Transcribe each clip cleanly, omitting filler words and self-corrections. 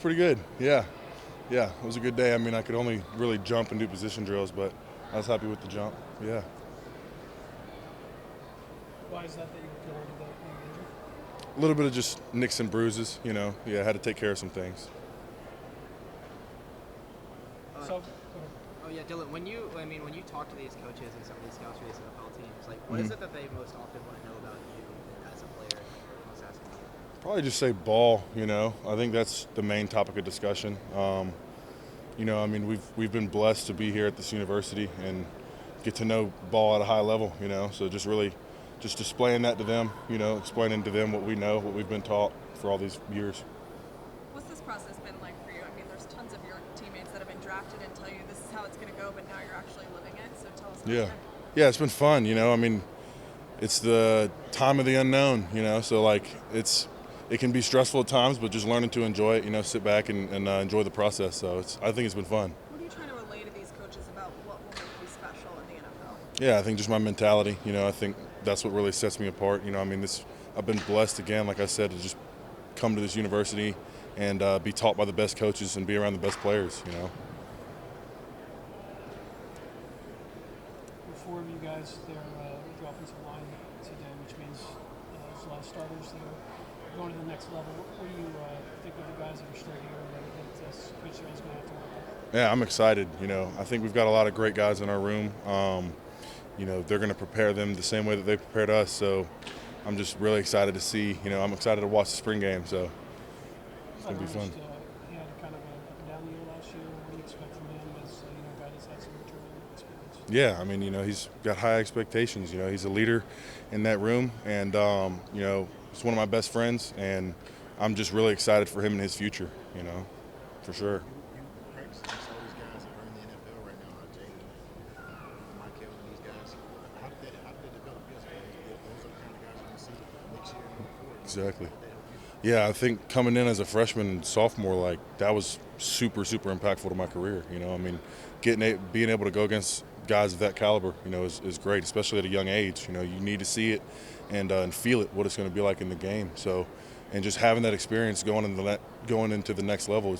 pretty good. Yeah, it was a good day. I mean, I could only really jump and do position drills, but I was happy with the jump. Yeah. Why is that you feel like that being injured? A little bit of just nicks and bruises, Yeah, I had to take care of some things. So, Oh yeah, Dylan. When you talk to these coaches and some of these scouts for these NFL teams, like, what is it that they most often want to know about you as a player? Most asking you? Probably just say ball, I think that's the main topic of discussion. I mean, we've been blessed to be here at this university and get to know ball at a high level, So just really just displaying that to them, explaining to them what we know, what we've been taught for all these years. What's this process been like for you? I mean, there's tons of your teammates that have been drafted and tell you this is how it's going to go, but now you're actually living it. So tell us about Yeah. that. Yeah, it's been fun, I mean, it's the time of the unknown, so like it can be stressful at times, but just learning to enjoy it, sit back and enjoy the process. So I think it's been fun. What are you trying to relay to these coaches about what will make you special in the NFL? Yeah, I think just my mentality, I think that's what really sets me apart. I mean, I've been blessed again, like I said, to just come to this university and be taught by the best coaches and be around the best players, Four of you guys there with the offensive line today, which means there's a lot of starters that are going to the next level. What do you think of the guys that are still here that Coach Sarah's going to have to work with? Yeah, I'm excited. I think we've got a lot of great guys in our room. They're going to prepare them the same way that they prepared us. So I'm just really excited to see. I'm excited to watch the spring game. So it's going to be fun. He had kind of an up and down year last year. What do you expect from him as a guy that's had some return experience? Yeah, I mean, he's got high expectations. He's a leader in that room, and he's one of my best friends, and I'm just really excited for him and his future. For sure. You practice against all these guys that are in the NFL right now, Jalen, Michael, and these guys. How did they develop yesterday? Those are the kind of guys you're going to see next year and moving forward. Exactly. Yeah, I think coming in as a freshman and sophomore, like that was super, super impactful to my career. I mean, being able to go against guys of that caliber, is great, especially at a young age. You need to see it and feel it, what it's going to be like in the game. So, and just having that experience going into the next level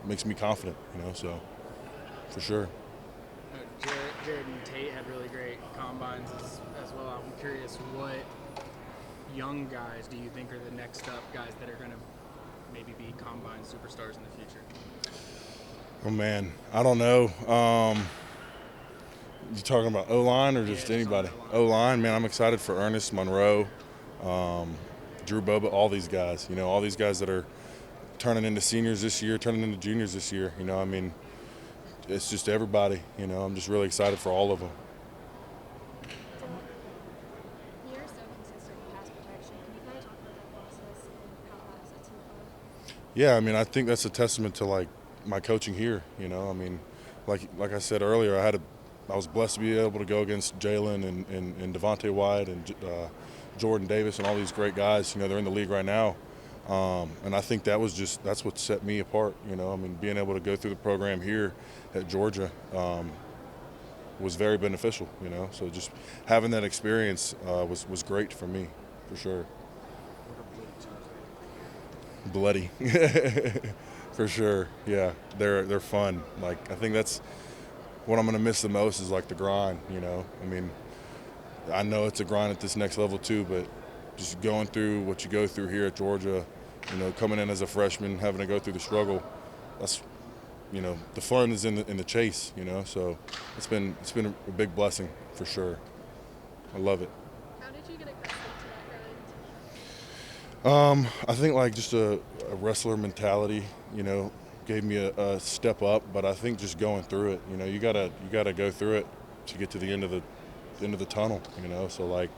makes me confident. So for sure. Jared and Tate had really great combines as well. I'm curious, what young guys do you think are the next up guys that are going to maybe be combine superstars in the future? Oh man, I don't know. You talking about O-line or just anybody? O-line, man, I'm excited for Ernest, Monroe, Drew Boba, all these guys. All these guys that are turning into seniors this year, turning into juniors this year. I mean, it's just everybody. I'm just really excited for all of them. You're so consistent in pass protection. Can you kind of talk about that process and how that sets you apart? Yeah, I mean, I think that's a testament to like my coaching here. I mean, like I said earlier, I was blessed to be able to go against Jalen and Devontae White and Jordan Davis and all these great guys. They're in the league right now, and I think that's what set me apart. I mean, being able to go through the program here at Georgia was very beneficial. So just having that experience was great for me, for sure. Bloody, for sure. Yeah, they're fun. Like I think that's what I'm going to miss the most is like the grind. I mean, I know it's a grind at this next level too, but just going through what you go through here at Georgia, coming in as a freshman, having to go through the struggle, that's, the fun is in the chase. So it's been a big blessing for sure. I love it. How did you get accustomed to that grind? I think like just a wrestler mentality, gave me a step up, but I think just going through it, you gotta go through it to get to the end of the tunnel, So like,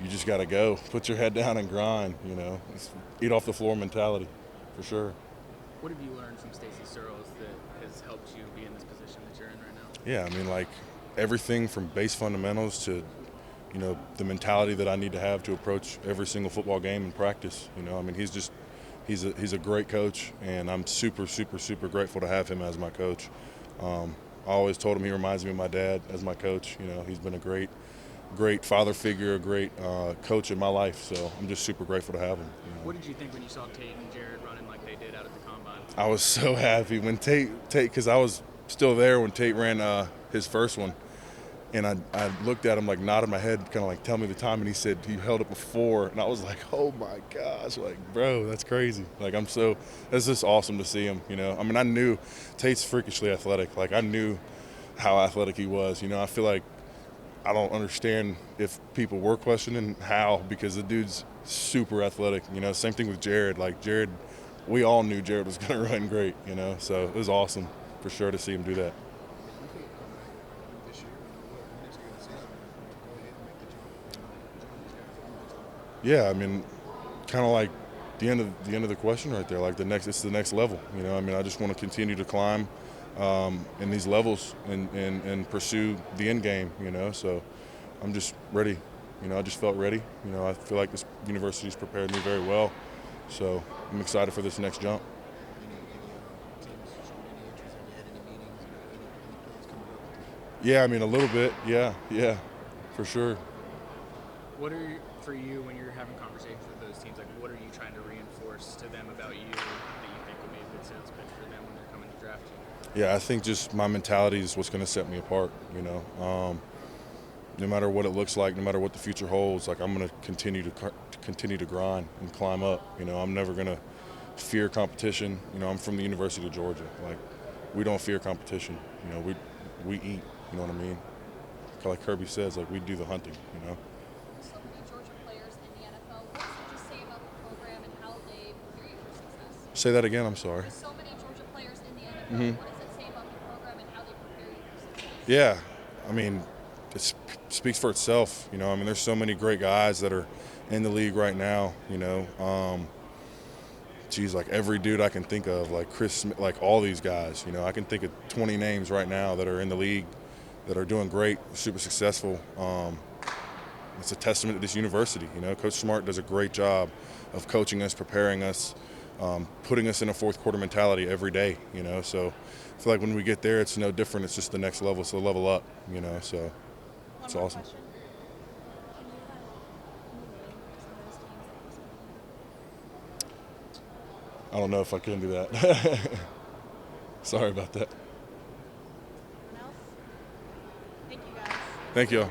you just gotta go, put your head down and grind, It's eat off the floor mentality, for sure. What have you learned from Stacey Searles that has helped you be in this position that you're in right now? Yeah, I mean, like everything from base fundamentals to, the mentality that I need to have to approach every single football game and practice. I mean, he's a great coach, and I'm super, super, super grateful to have him as my coach. I always told him he reminds me of my dad as my coach. He's been a great great father figure, a great coach in my life. So I'm just super grateful to have him. What did you think when you saw Tate and Jared running like they did out at the combine? I was so happy when Tate, because I was still there when Tate ran his first one. And I looked at him, like nodded my head, kind of like, tell me the time. And he said he held it before. And I was like, oh my gosh, like, bro, that's crazy. Like, it's just awesome to see him, I mean, I knew Tate's freakishly athletic. Like, I knew how athletic he was. I feel like I don't understand if people were questioning how, because the dude's super athletic. Same thing with Jared. Like, Jared, we all knew Jared was going to run great, So it was awesome for sure to see him do that. This year, next year of the season, go ahead and make the jump and join these guys. Yeah, I mean, kind of like the end of the question right there. Like it's the next level. I mean, I just want to continue to climb in these levels and pursue the end game. So I'm just ready. I just felt ready. I feel like this university's prepared me very well. So I'm excited for this next jump. Teams showing any interest? Have you had any meetings? Any plans coming up? Yeah, I mean, a little bit. Yeah, for sure. What for you when you're having conversations with those teams? Like, what are you trying to reinforce to them about you that you think would be a good sales pitch for them when they're coming to draft you? Yeah, I think just my mentality is what's going to set me apart. No matter what it looks like, no matter what the future holds, like I'm going to continue to grind and climb up. I'm never going to fear competition. I'm from the University of Georgia. Like, we don't fear competition. We eat. You know what I mean? Like Kirby says, like, we do the hunting. There's so many Georgia players in the NFL. What does it just say about the program and how they prepare you for success? Say that again. I'm sorry. There's so many Georgia players in the NFL. Mhm. What does it say about the program and how they prepare you for success? Yeah, I mean, it speaks for itself. I mean, there's so many great guys that are in the league right now. Like every dude I can think of, like Chris Smith, like all these guys. I can think of 20 names right now that are in the league that are doing great, super successful. It's a testament to this university. Coach Smart does a great job of coaching us, preparing us, putting us in a fourth quarter mentality every day. So I feel like when we get there, it's no different. It's just the next level. So level up. So it's One more awesome. question. Can you name some of those teams that you said? I don't know if I can do that. Sorry about that. Anyone else? Thank you guys. Thank you.